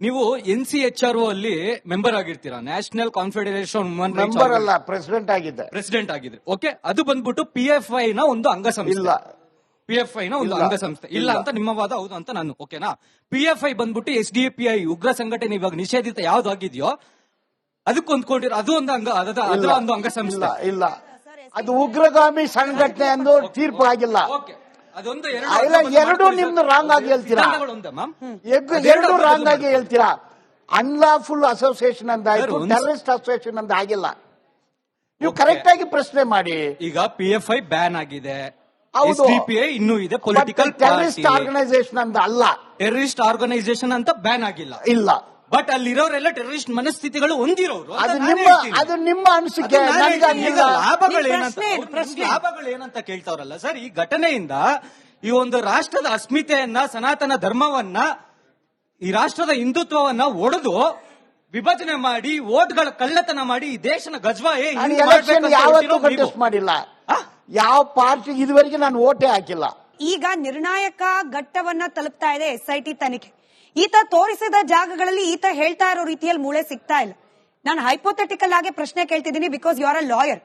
ನೀವು NCHRO ಅಲ್ಲಿ member ಆಗಿರ್ತೀರಾ, national confederation woman rights member ಅಲ್ಲ, ಪ್ರೆಸಿಡೆಂಟ್ ಆಗಿದ್ದೆ. ಓಕೆ, ಅದು ಬಂದ್ಬಿಟ್ಟು PFI ನ ಒಂದು ಅಂಗಸಂಸ್ಥೆ. ಇಲ್ಲ, PFI ನ ಒಂದು ಅಂಗಸಂಸ್ಥೆ ಇಲ್ಲ ಅಂತ ನಿಮ್ಮ ವಾದ. ಹೌದು ಅಂತ ನಾನು. ಓಕೆನಾ? PFI ಬಂದ್ಬಿಟ್ಟು SDPI ಉಗ್ರ ಸಂಘಟನೆ ಇವಾಗ ನಿಷೇಧಿತ ಯಾವ್ದಾಗಿದೆಯೋ ಅದಕ್ಕೆ ಹೊಂದ್ಕೊಂಡಿರೋ ಅದು ಒಂದು ಅದರ ಒಂದು ಅಂಗಸಂಸ್ಥೆ. ಇಲ್ಲ, ಅದು ಉಗ್ರಗಾಮಿ ಸಂಘಟನೆ ಎಂದು ತೀರ್ಪು ಆಗಿಲ್ಲ. ಅದೊಂದು ಎರಡು ನಿಮ್ದು ರಾಂಗ್ ಆಗಿ ಹೇಳ್ತೀರಾ, ಎರಡು ರಾಂಗ್ ಆಗಿ ಹೇಳ್ತೀರಾ. ಅನ್ಲಾಫುಲ್ ಅಸೋಸಿಯೇಷನ್ ಅಂದಾಯ್ತು, ಟೆರರಿಸ್ಟ್ ಅಸೋಸಿಯೇಷನ್ ಅಂತ ಆಗಿಲ್ಲ. ನೀವು ಕರೆಕ್ಟ್ ಆಗಿ ಪ್ರಶ್ನೆ ಮಾಡಿ. ಈಗ PFI ಬ್ಯಾನ್ ಆಗಿದೆ, ಹೌದು. SDPI ಇನ್ನೂ ಇದೆ, ಪೊಲಿಟಿಕಲ್ ಟೆರರಿಸ್ಟ್ ಆರ್ಗನೈಸೇಷನ್ ಅಂತ ಅಲ್ಲ. ಟೆರರಿಸ್ಟ್ ಆರ್ಗನೈಸೇಷನ್ ಅಂತ ಬ್ಯಾನ್ ಆಗಿಲ್ಲ. ಇಲ್ಲ, ಬಟ್ ಅಲ್ಲಿರೋರೆಲ್ಲ ಟೆರರಿಸ್ಟ್ ಮನಸ್ಥಿತಿಗಳು ಹೊಂದಿರೋರು. ಅದು ನಿಮ್ಮ ಅನಿಸಿಕೆ. ಲಾಭಗಳೇನಂತ ಕೇಳ್ತಾವ್ರಲ್ಲ ಸರ್. ಈ ಘಟನೆಯಿಂದ ಈ ಒಂದು ರಾಷ್ಟ್ರದ ಅಸ್ಮಿತೆಯನ್ನ, ಸನಾತನ ಧರ್ಮವನ್ನ, ಈ ರಾಷ್ಟ್ರದ ಹಿಂದುತ್ವವನ್ನ ಒಡೆದು ವಿಭಜನೆ ಮಾಡಿ, ವೋಟ್ಗಳ ಕಳ್ಳತನ ಮಾಡಿ ಈ ದೇಶನ ಗಜ್ವಾಯೇ ಯಾವತ್ತೂ ಕಂಟೆಸ್ಟ್ ಮಾಡಿಲ್ಲ. ಯಾವ ಪಾರ್ಟಿ ಇದುವರೆಗೆ ನಾನು ವೋಟೇ ಹಾಕಿಲ್ಲ. ಈಗ ನಿರ್ಣಾಯಕ ಘಟ್ಟವನ್ನ ತಲುಪ್ತಾ ಇದೆ SIT ತನಿಖೆ. ಈತ ತೋರಿಸಿದ ಜಾಗಗಳಲ್ಲಿ ಈತ ಹೇಳ್ತಾ ಇರೋ ರೀತಿಯಲ್ಲಿ ಮೂಳೆ ಸಿಗ್ತಾ ಇಲ್ಲ. ನಾನು ಹೈಪೋಥೆಟಿಕಲ್ ಆಗಿ ಪ್ರಶ್ನೆ ಕೇಳ್ತಿದ್ದೀನಿ, because you are a lawyer.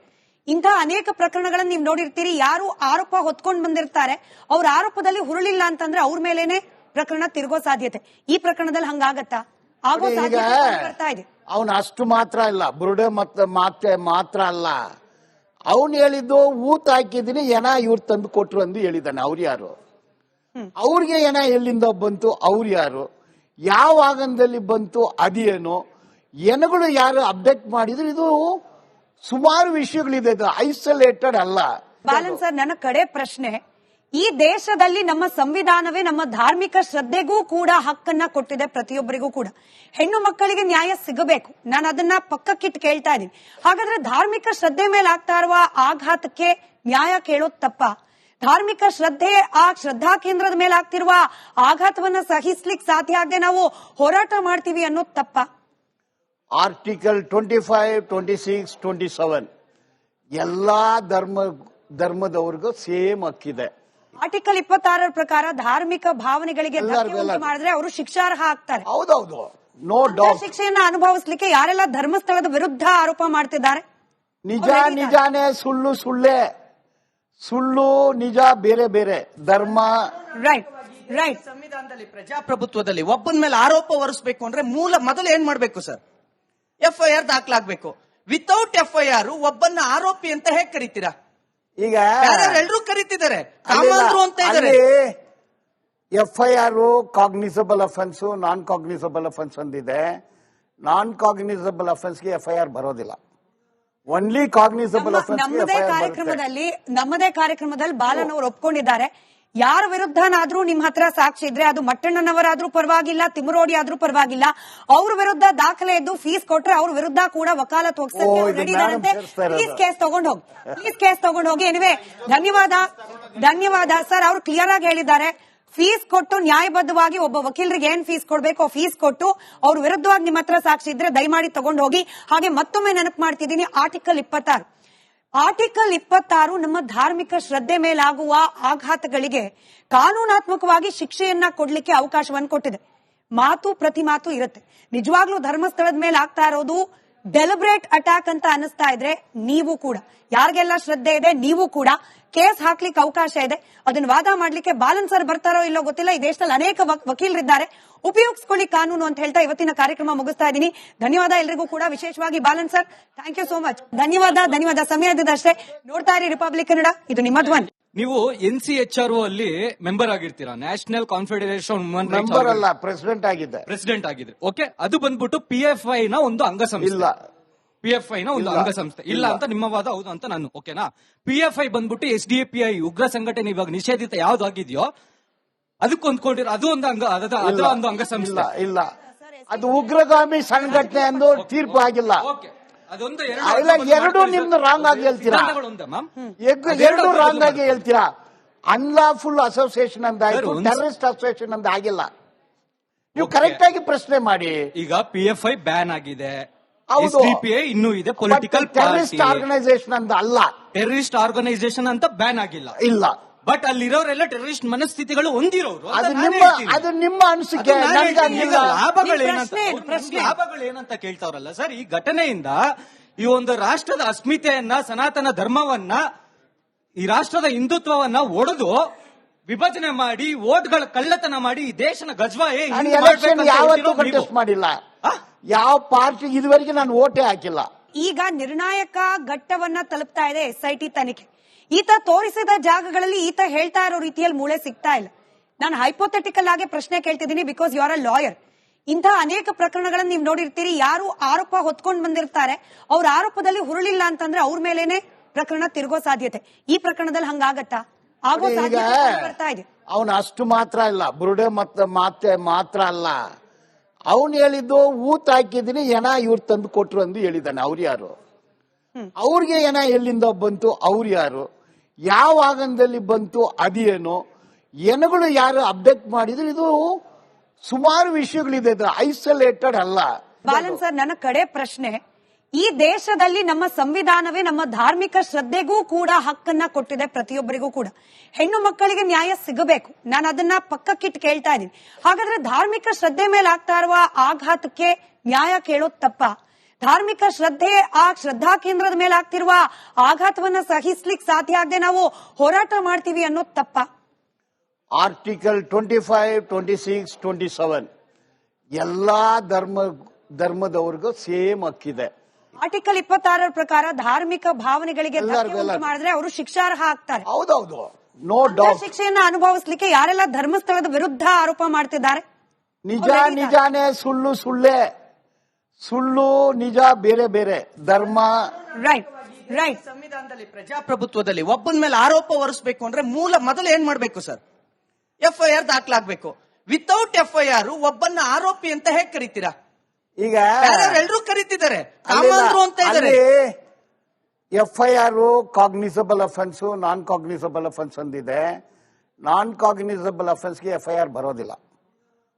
ಇಂತಹ ಅನೇಕ ಪ್ರಕರಣಗಳನ್ನ ನೀವು ನೋಡಿರ್ತೀರಿ. ಯಾರು ಆರೋಪ ಹೊತ್ಕೊಂಡು ಬಂದಿರ್ತಾರೆ, ಅವ್ರ ಆರೋಪದಲ್ಲಿ ಹುರುಳಿಲ್ಲ ಅಂತಂದ್ರೆ ಅವ್ರ ಮೇಲೇನೆ ಪ್ರಕರಣ ತಿರುಗೋ ಸಾಧ್ಯತೆ. ಈ ಪ್ರಕರಣದಲ್ಲಿ ಹಂಗಾಗತ್ತಾ? ಆಗೋ ಸಾಧ್ಯತೆ ಬರ್ತಾ ಇದೆ. ಅವನು ಅಷ್ಟು ಮಾತ್ರ ಇಲ್ಲ, ಬುರುಡೆ ಮಾತ್ರ ಅಲ್ಲ. ಅವನು ಹೇಳಿದ್ದು ಊತ ಹಾಕಿದೀನಿ, ಎಣ ಇವ್ರು ತಂದು ಕೊಟ್ರು ಅಂದು ಹೇಳಿದಾನೆ. ಅವ್ರು ಯಾರು? ಅವ್ರಿಗೆ ಎಣ ಎಲ್ಲಿಂದ ಬಂತು? ಅವ್ರು ಯಾರು? ಯಾವ ಆಗಂದಲ್ಲಿ ಬಂತು? ಅದೇನು? ಎಣಗಳು ಯಾರು ಅಪ್ಡೇಟ್ ಮಾಡಿದ್ರು? ಇದು ಸುಮಾರು ವಿಷಯಗಳಿದೆ, ಇದು ಐಸೋಲೇಟೆಡ್ ಅಲ್ಲ. ಬಾಲನ್ ಸರ್, ನನ್ನ ಕಡೆ ಪ್ರಶ್ನೆ, ಈ ದೇಶದಲ್ಲಿ ನಮ್ಮ ಸಂವಿಧಾನವೇ ನಮ್ಮ ಧಾರ್ಮಿಕ ಶ್ರದ್ಧೆಗೂ ಕೂಡ ಹಕ್ಕನ್ನ ಕೊಟ್ಟಿದೆ, ಪ್ರತಿಯೊಬ್ಬರಿಗೂ ಕೂಡ. ಹೆಣ್ಣು ಮಕ್ಕಳಿಗೆ ನ್ಯಾಯ ಸಿಗಬೇಕು. ನಾನು ಅದನ್ನ ಪಕ್ಕಕ್ಕಿಟ್ಟು ಕೇಳ್ತಾ ಇದ್ದೀನಿ. ಹಾಗಾದ್ರೆ ಧಾರ್ಮಿಕ ಶ್ರದ್ಧೆ ಮೇಲೆ ಆಗ್ತಾ ಇರುವ ಆಘಾತಕ್ಕೆ ನ್ಯಾಯ ಕೇಳೋದು ತಪ್ಪ? ಧಾರ್ಮಿಕ ಶ್ರದ್ಧೆ, ಆ ಶ್ರದ್ಧಾ ಕೇಂದ್ರದ ಮೇಲೆ ಆಗ್ತಿರುವ ಆಘಾತವನ್ನ ಸಹಿಸ್ಲಿಕ್ಕೆ ಸಾಧ್ಯ ಆಗದೆ ನಾವು ಹೋರಾಟ ಮಾಡ್ತೀವಿ ಅನ್ನೋದು ತಪ್ಪ? ಆರ್ಟಿಕಲ್ 25, 26, 27 ಎಲ್ಲಾ ಧರ್ಮದವ್ರಿಗೂ ಸೇಮ್ ಹಕ್ಕಿದೆ. ಆರ್ಟಿಕಲ್ 26 ಪ್ರಕಾರ ಧಾರ್ಮಿಕ ಭಾವನೆಗಳಿಗೆ ಧಕ್ಕೆ ಉಂಟು ಮಾಡಿದ್ರೆ ಅವರು ಶಿಕ್ಷಾರ್ಹ ಆಗ್ತಾರೆ. ಹೌದೌದು, ನೋ ಡೌಟ್. ಶಿಕ್ಷೆಯನ್ನ ಅನುಭವಿಸಲಿಕ್ಕೆ ಯಾರೆಲ್ಲ ಧರ್ಮಸ್ಥಳದ ವಿರುದ್ಧ ಆರೋಪ ಮಾಡ್ತಿದ್ದಾರೆ? ನಿಜಾನೇ, ಸುಳ್ಳೇ. ಸುಳ್ಳು ನಿಜ ಬೇರೆ ಬೇರೆ. ಧರ್ಮ ರೈಟ್. ಸಂವಿಧಾನದಲ್ಲಿ, ಪ್ರಜಾಪ್ರಭುತ್ವದಲ್ಲಿ ಒಬ್ಬನ ಮೇಲೆ ಆರೋಪ ಹೊರಿಸಬೇಕು ಅಂದ್ರೆ ಮೊದಲು ಏನ್ ಮಾಡ್ಬೇಕು ಸರ್? FIR ದಾಖಲಾಗಬೇಕು. ವಿತೌಟ್ FIR ಒಬ್ಬನ್ನ ಆರೋಪಿ ಅಂತ ಹೇಗೆ ಕರೀತೀರಾ? ಈಗ ಎಲ್ಲರೂ ಕರೀತಿದ್ದಾರೆ, ಕಾಮಾಂಧ್ರು ಅಂತ ಇದ್ದಾರೆ. FIR ಕಾಗ್ನಿಸಬಲ್ ಅಫೆನ್ಸ್, ನಾನ್ ಕಾಗ್ನಿಸಬಲ್ ಅಫೆನ್ಸ್ ಅಂದಿದೆ. ನಾನ್ ಕಾಗ್ನಿಸಬಲ್ ಅಫೆನ್ಸ್ಗೆ FIR ಬರೋದಿಲ್ಲ. Only cognisable offence. ನಮ್ಮದೇ ಕಾರ್ಯಕ್ರಮದಲ್ಲಿ ಬಾಲನ್ ಅವರು ಒಪ್ಕೊಂಡಿದ್ದಾರೆ, ಯಾರ ವಿರುದ್ಧನಾದ್ರೂ ನಿಮ್ ಹತ್ರ ಸಾಕ್ಷಿ ಇದ್ರೆ, ಅದು ಮಟ್ಟಣ್ಣನವರಾದ್ರೂ ಪರವಾಗಿಲ್ಲ, ತಿಮ್ಮರೋಡಿ ಆದ್ರೂ ಪರವಾಗಿಲ್ಲ, ಅವ್ರ ವಿರುದ್ಧ ದಾಖಲೆ ಇದ್ದು ಫೀಸ್ ಕೊಟ್ರೆ ಅವ್ರ ವಿರುದ್ಧ ಕೂಡ ವಕಾಲತ್ ಹೋಗ್ಸಕ್ಕೆ ರೆಡಿ ಇದಾರಂತೆ. ಪ್ಲೀಸ್ ಕೇಸ್ ತಗೊಂಡು ಹೋಗಿ. ಎನಿವೆ, ಧನ್ಯವಾದ ಸರ್. ಅವ್ರು ಕ್ಲಿಯರ್ ಆಗಿ ಹೇಳಿದ್ದಾರೆ, ಫೀಸ್ ಕೊಟ್ಟು ನ್ಯಾಯಬದ್ಧವಾಗಿ ಒಬ್ಬ ವಕೀಲರಿಗೆ ಏನ್ ಫೀಸ್ ಕೊಡ್ಬೇಕು ಫೀಸ್ ಕೊಟ್ಟು ಅವ್ರ ವಿರುದ್ಧವಾಗಿ ನಿಮ್ಮ ಹತ್ರ ಸಾಕ್ಷಿ ಇದ್ರೆ ದಯಮಾಡಿ ತಗೊಂಡು ಹೋಗಿ. ಹಾಗೆ ಮತ್ತೊಮ್ಮೆ ನೆನಪು ಮಾಡ್ತಿದ್ದೀನಿ, ಆರ್ಟಿಕಲ್ 26 ನಮ್ಮ ಧಾರ್ಮಿಕ ಶ್ರದ್ಧೆ ಮೇಲಾಗುವ ಆಘಾತಗಳಿಗೆ ಕಾನೂನಾತ್ಮಕವಾಗಿ ಶಿಕ್ಷೆಯನ್ನ ಕೊಡ್ಲಿಕ್ಕೆ ಅವಕಾಶವನ್ನು ಕೊಟ್ಟಿದೆ. ಪ್ರತಿ ಮಾತು ಇರುತ್ತೆ. ನಿಜವಾಗ್ಲೂ ಧರ್ಮಸ್ಥಳದ ಮೇಲೆ ಆಗ್ತಾ ಇರೋದು ಡೆಲಿಬ್ರೇಟ್ ಅಟ್ಯಾಕ್ ಅಂತ ಅನಿಸ್ತಾ ಇದ್ರೆ, ನೀವು ಕೂಡ ಯಾರಿಗೆಲ್ಲ ಶ್ರದ್ಧೆ ಇದೆ ನೀವು ಕೂಡ ಕೇಸ್ ಹಾಕ್ಲಿಕ್ಕೆ ಅವಕಾಶ ಇದೆ. ಅದನ್ನ ವಾದ ಮಾಡ್ಲಿಕ್ಕೆ ಬಾಲನ್ ಸರ್ ಬರ್ತಾರೋ ಇಲ್ಲೋ ಗೊತ್ತಿಲ್ಲ. ಈ ದೇಶದಲ್ಲಿ ಅನೇಕ ವಕೀಲರಿದ್ದಾರೆ, ಉಪಯೋಗಿಸ್ಕೊಳ್ಳಿ ಕಾನೂನು ಅಂತ ಹೇಳ್ತಾ ಇವತ್ತಿನ ಕಾರ್ಯಕ್ರಮ ಮುಗಿಸ್ತಾ ಇದ್ದೀನಿ. ಧನ್ಯವಾದ ಎಲ್ರಿಗೂ ಕೂಡ, ವಿಶೇಷವಾಗಿ Balan sir, thank you so much. ಧನ್ಯವಾದ. ಸಮಯ ಇದ್ದಷ್ಟೇ. ನೋಡ್ತಾ ಇರಿ ರಿಪಬ್ಲಿಕ್ ಕನ್ನಡ, ಇದು ನಿಮ್ಮ ಧ್ವನಿ. ನೀವು NCHRO ಅಲ್ಲಿ ಮೆಂಬರ್ ಆಗಿರ್ತೀರಾ, national confederation woman rights member ಅಲ್ಲ, ಪ್ರೆಸಿಡೆಂಟ್ ಆಗಿದ್ದೆ. ಓಕೆ, ಅದು ಬಂದ್ಬಿಟ್ಟು PFI ನ ಒಂದು ಅಂಗಸಂಸ್ಥೆ. ಇಲ್ಲ, PFI ನ ಒಂದು ಅಂಗಸಂಸ್ಥೆ ಇಲ್ಲ ಅಂತ ನಿಮ್ಮ ವಾದ. ಹೌದು ಅಂತ ನಾನು. ಓಕೆನಾ? PFI ಬಂದ್ಬಿಟ್ಟು SDPI ಉಗ್ರ ಸಂಘಟನೆ ಇವಾಗ ನಿಷೇಧಿತ ಯಾವ್ದಾಗಿದೆಯೋ ಅದಕ್ಕೆ ಹೊಂದ್ಕೊಂಡಿರೋ ಅದು ಒಂದು ಅಂಗಸಂಸ್ಥೆ. ಇಲ್ಲ, ಅದು ಉಗ್ರಗಾಮಿ ಸಂಘಟನೆ ಎಂದು ತೀರ್ಪು ಆಗಿಲ್ಲ. ಅದೊಂದು ಎರಡು ನಿಮ್ದು ರಾಂಗ್ ಆಗಿ ಹೇಳ್ತೀರಾ. ಎರಡು ರಾಂಗ್ ಆಗಿ ಹೇಳ್ತೀರಾ. ಅನ್ಲಾಫುಲ್ ಅಸೋಸಿಯೇಷನ್ ಅಂದಾಯ್ತು, ಟೆರರಿಸ್ಟ್ ಅಸೋಸಿಯೇಷನ್ ಅಂತ ಆಗಿಲ್ಲ. ನೀವು ಕರೆಕ್ಟ್ ಆಗಿ ಪ್ರಶ್ನೆ ಮಾಡಿ. ಈಗ PFI ಬ್ಯಾನ್ ಆಗಿದೆ, SDPI ಇನ್ನೂ ಇದೆ, ಪೊಲಿಟಿಕಲ್ ಟೆರರಿಸ್ಟ್ ಆರ್ಗನೈಸೇಷನ್ ಅಂತ ಅಲ್ಲ. ಟೆರರಿಸ್ಟ್ ಆರ್ಗನೈಸೇಷನ್ ಅಂತ ಬ್ಯಾನ್ ಆಗಿಲ್ಲ. ಇಲ್ಲ, ಬಟ್ ಅಲ್ಲಿರೋರೆಲ್ಲ ಟೆರರಿಸ್ಟ್ ಮನಸ್ಥಿತಿಗಳು ಹೊಂದಿರೋರು ಅದು ನಿಮ್ಮ ಅನಿಸಿಕೆ. ಲಾಭಗಳೇನಂತ ಕೇಳ್ತಾವ್ರಲ್ಲ ಸರ್. ಈ ಘಟನೆಯಿಂದ ಈ ಒಂದು ರಾಷ್ಟ್ರದ ಅಸ್ಮಿತೆಯನ್ನ, ಸನಾತನ ಧರ್ಮವನ್ನ, ಈ ರಾಷ್ಟ್ರದ ಹಿಂದುತ್ವವನ್ನ ಒಡೆದು ವಿಭಜನೆ ಮಾಡಿ ವೋಟ್ಗಳ ಕಳ್ಳತನ ಮಾಡಿ ಈ ದೇಶನ ಗಜ್ವಾಯೇ ಯಾವತ್ತೂ ಕಂಟೆಸ್ಟ್ ಮಾಡಿಲ್ಲ. ಯಾವ ಪಾರ್ಟಿ ಇದುವರೆಗೆ ನಾನು ವೋಟೇ ಹಾಕಿಲ್ಲ. ಈಗ ನಿರ್ಣಾಯಕ ಘಟ್ಟವನ್ನ ತಲುಪ್ತಾ ಇದೆ SIT ತನಿಖೆ. ಈತ ತೋರಿಸಿದ ಜಾಗಗಳಲ್ಲಿ ಈತ ಹೇಳ್ತಾ ಇರೋ ರೀತಿಯಲ್ಲಿ ಮೂಳೆ ಸಿಗ್ತಾ ಇಲ್ಲ. ನಾನು ಹೈಪೋಥೆಟಿಕಲ್ ಆಗಿ ಪ್ರಶ್ನೆ ಕೇಳ್ತಿದ್ದೀನಿ, because you are a lawyer. ಇಂತಹ ಅನೇಕ ಪ್ರಕರಣಗಳನ್ನ ನೀವು ನೋಡಿರ್ತೀರಿ. ಯಾರು ಆರೋಪ ಹೊತ್ಕೊಂಡು ಬಂದಿರ್ತಾರೆ, ಅವ್ರ ಆರೋಪದಲ್ಲಿ ಹುರುಳಿಲ್ಲ ಅಂತಂದ್ರೆ ಅವ್ರ ಮೇಲೇನೆ ಪ್ರಕರಣ ತಿರುಗೋ ಸಾಧ್ಯತೆ. ಈ ಪ್ರಕರಣದಲ್ಲಿ ಹಂಗಾಗತ್ತಾ? ಆಗೋ ಸಾಧ್ಯತೆ ಬರ್ತಾ ಇದೆ. ಅವನು ಅಷ್ಟು ಮಾತ್ರ ಇಲ್ಲ, ಬುರುಡೆ ಮಾತ್ರ ಅಲ್ಲ. ಅವನು ಹೇಳಿದ್ದು ಊತ ಹಾಕಿದೀನಿ, ಎನ ಇವ್ರು ತಂದು ಕೊಟ್ರು ಅಂದು ಹೇಳಿದಾನೆ. ಅವ್ರು ಯಾರು? ಅವ್ರಿಗೆ ಎನ ಎಲ್ಲಿಂದ ಬಂತು? ಅವ್ರು ಯಾರು? ಯಾವ ಆಗಂದಲ್ಲಿ ಬಂತು? ಅದೇನು? ಎನಗಳು ಯಾರು ಅಪ್ಡೇಟ್ ಮಾಡಿದ್ರು? ಇದು ಸುಮಾರು ವಿಷಯಗಳಿದೆ, ಐಸೋಲೇಟೆಡ್ ಅಲ್ಲ. ಬಾಲನ್ ಸರ್, ನನ್ನ ಕಡೆ ಪ್ರಶ್ನೆ, ಈ ದೇಶದಲ್ಲಿ ನಮ್ಮ ಸಂವಿಧಾನವೇ ನಮ್ಮ ಧಾರ್ಮಿಕ ಶ್ರದ್ಧೆಗೂ ಕೂಡ ಹಕ್ಕನ್ನ ಕೊಟ್ಟಿದೆ, ಪ್ರತಿಯೊಬ್ಬರಿಗೂ ಕೂಡ. ಹೆಣ್ಣು ಮಕ್ಕಳಿಗೆ ನ್ಯಾಯ ಸಿಗಬೇಕು. ನಾನು ಅದನ್ನ ಪಕ್ಕಕ್ಕಿಟ್ಟು ಕೇಳ್ತಾ ಇದ್ದೀನಿ. ಹಾಗಾದ್ರೆ ಧಾರ್ಮಿಕ ಶ್ರದ್ಧೆ ಮೇಲೆ ಆಗ್ತಾ ಇರುವ ಆಘಾತಕ್ಕೆ ನ್ಯಾಯ ಕೇಳೋದು ತಪ್ಪ? ಧಾರ್ಮಿಕ ಶ್ರದ್ಧೆ, ಆ ಶ್ರದ್ಧಾ ಕೇಂದ್ರದ ಮೇಲೆ ಆಗ್ತಿರುವ ಆಘಾತವನ್ನ ಸಹಿಸ್ಲಿಕ್ಕೆ ಸಾಧ್ಯ ಆಗದೆ ನಾವು ಹೋರಾಟ ಮಾಡ್ತೀವಿ ಅನ್ನೋದು ತಪ್ಪ? ಆರ್ಟಿಕಲ್ 25, 26, 27 ಎಲ್ಲಾ ಧರ್ಮದವ್ರಿಗೂ ಸೇಮ್ ಹಕ್ಕಿದೆ. ಆರ್ಟಿಕಲ್ 26 ಪ್ರಕಾರ ಧಾರ್ಮಿಕ ಭಾವನೆಗಳಿಗೆ ಧಕ್ಕೆ ಉಂಟು ಮಾಡಿದ್ರೆ ಅವರು ಶಿಕ್ಷಾರ್ಹ ಆಗ್ತಾರೆ. ಹೌದೌದು, ನೋ ಡೌಟ್. ಶಿಕ್ಷೆಯನ್ನ ಅನುಭವಿಸಲಿಕ್ಕೆ ಯಾರೆಲ್ಲ ಧರ್ಮಸ್ಥಳದ ವಿರುದ್ಧ ಆರೋಪ ಮಾಡ್ತಿದ್ದಾರೆ? ನಿಜಾನೇ, ಸುಳ್ಳೇ. ಸುಳ್ಳು ನಿಜ ಬೇರೆ ಬೇರೆ. ಧರ್ಮ ರೈಟ್. ಸಂವಿಧಾನದಲ್ಲಿ, ಪ್ರಜಾಪ್ರಭುತ್ವದಲ್ಲಿ ಒಬ್ಬನ ಮೇಲೆ ಆರೋಪ ಹೊರಿಸಬೇಕು ಅಂದ್ರೆ ಮೊದಲು ಏನ್ ಮಾಡ್ಬೇಕು ಸರ್? FIR ದಾಖಲಾಗಬೇಕು. ವಿತೌಟ್ FIR ಒಬ್ಬನ್ನ ಆರೋಪಿ ಅಂತ ಹೇಗೆ ಕರೀತೀರಾ? ಈಗ ಎಲ್ಲರೂ ಕರೀತಿದ್ದಾರೆ, ಕಾಮಂದ್ರು ಅಂತ ಇದ್ದಾರೆ. FIR ಕಾಗ್ನಿಸಬಲ್ ಅಫೆನ್ಸ್, ನಾನ್ ಕಾಗ್ನಿಸಬಲ್ ಅಫೆನ್ಸ್ ಅಂದಿದೆ. ನಾನ್ ಕಾಗ್ನಿಸಬಲ್ ಅಫೆನ್ಸ್ಗೆ FIR ಬರೋದಿಲ್ಲ.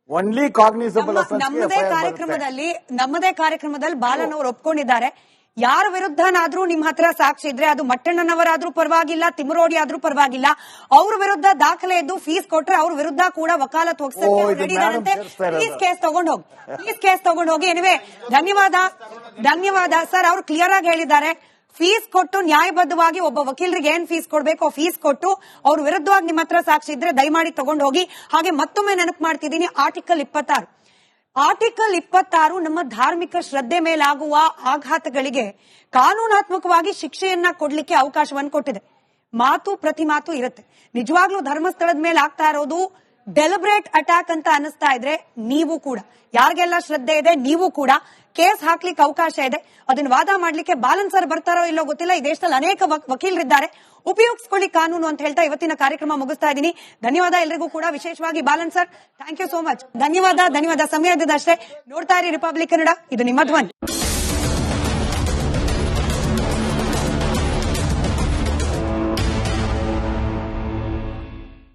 Only cognisable offence. ನಮ್ಮದೇ ಕಾರ್ಯಕ್ರಮದಲ್ಲಿ ಬಾಲನ್ ಅವರು ಒಪ್ಕೊಂಡಿದ್ದಾರೆ, ಯಾರ ವಿರುದ್ಧನಾದ್ರೂ ನಿಮ್ ಹತ್ರ ಸಾಕ್ಷಿ ಇದ್ರೆ, ಅದು ಮಟ್ಟಣ್ಣನವರಾದ್ರೂ ಪರವಾಗಿಲ್ಲ, ತಿಮ್ಮರೋಡಿ ಆದ್ರೂ ಪರವಾಗಿಲ್ಲ, ಅವ್ರ ವಿರುದ್ಧ ದಾಖಲೆ ಇದ್ದು ಫೀಸ್ ಕೊಟ್ರೆ ಅವ್ರ ವಿರುದ್ಧ ಕೂಡ ವಕಾಲತ್ ಹೋಗ್ಸಕ್ಕೆ ರೆಡಿ ಇದಾರಂತೆ. ಪ್ಲೀಸ್ ಕೇಸ್ ತಗೊಂಡ್ ಹೋಗಿ. ಎನಿವೆ, ಧನ್ಯವಾದ ಸರ್. ಅವ್ರು ಕ್ಲಿಯರ್ ಆಗಿ ಹೇಳಿದ್ದಾರೆ, ಫೀಸ್ ಕೊಟ್ಟು ನ್ಯಾಯಬದ್ಧವಾಗಿ ಒಬ್ಬ ವಕೀಲರಿಗೆ ಏನ್ ಫೀಸ್ ಕೊಡ್ಬೇಕು ಫೀಸ್ ಕೊಟ್ಟು ಅವ್ರ ವಿರುದ್ಧವಾಗಿ ನಿಮ್ಮ ಹತ್ರ ಸಾಕ್ಷಿ ಇದ್ರೆ ದಯಮಾಡಿ ತಗೊಂಡು ಹೋಗಿ. ಹಾಗೆ ಮತ್ತೊಮ್ಮೆ ನೆನಪು ಮಾಡ್ತಿದ್ದೀನಿ, ಆರ್ಟಿಕಲ್ 26 ನಮ್ಮ ಧಾರ್ಮಿಕ ಶ್ರದ್ಧೆ ಮೇಲಾಗುವ ಆಘಾತಗಳಿಗೆ ಕಾನೂನಾತ್ಮಕವಾಗಿ ಶಿಕ್ಷೆಯನ್ನ ಕೊಡ್ಲಿಕ್ಕೆ ಅವಕಾಶವನ್ನು ಕೊಟ್ಟಿದೆ. ಪ್ರತಿ ಮಾತು ಇರುತ್ತೆ. ನಿಜವಾಗ್ಲೂ ಧರ್ಮಸ್ಥಳದ ಮೇಲೆ ಆಗ್ತಾ ಇರೋದು ಡೆಲಿಬ್ರೇಟ್ ಅಟ್ಯಾಕ್ ಅಂತ ಅನಿಸ್ತಾ ಇದ್ರೆ, ನೀವು ಕೂಡ, ಯಾರಿಗೆಲ್ಲ ಶ್ರದ್ಧೆ ಇದೆ, ನೀವು ಕೂಡ ಕೇಸ್ ಹಾಕ್ಲಿಕ್ಕೆ ಅವಕಾಶ ಇದೆ. ಅದನ್ನ ವಾದ ಮಾಡ್ಲಿಕ್ಕೆ ಬಾಲನ್ ಸರ್ ಬರ್ತಾರೋ ಇಲ್ಲೋ ಗೊತ್ತಿಲ್ಲ. ಈ ದೇಶದಲ್ಲಿ ಅನೇಕ ವಕೀಲರಿದ್ದಾರೆ, ಉಪಯೋಗಿಸ್ಕೊಳ್ಳಿ ಕಾನೂನು ಅಂತ ಹೇಳ್ತಾ ಇವತ್ತಿನ ಕಾರ್ಯಕ್ರಮ ಮುಗಿಸ್ತಾ ಇದ್ದೀನಿ. ಧನ್ಯವಾದ ಎಲ್ರಿಗೂ ಕೂಡ, ವಿಶೇಷವಾಗಿ Balan sir, thank you so much. ಧನ್ಯವಾದ. ಸಮಯ ಇದ್ದಷ್ಟೇ. ನೋಡ್ತಾ ಇರಿ ರಿಪಬ್ಲಿಕ್ ಕನ್ನಡ, ಇದು ನಿಮ್ಮ ಧ್ವನಿ.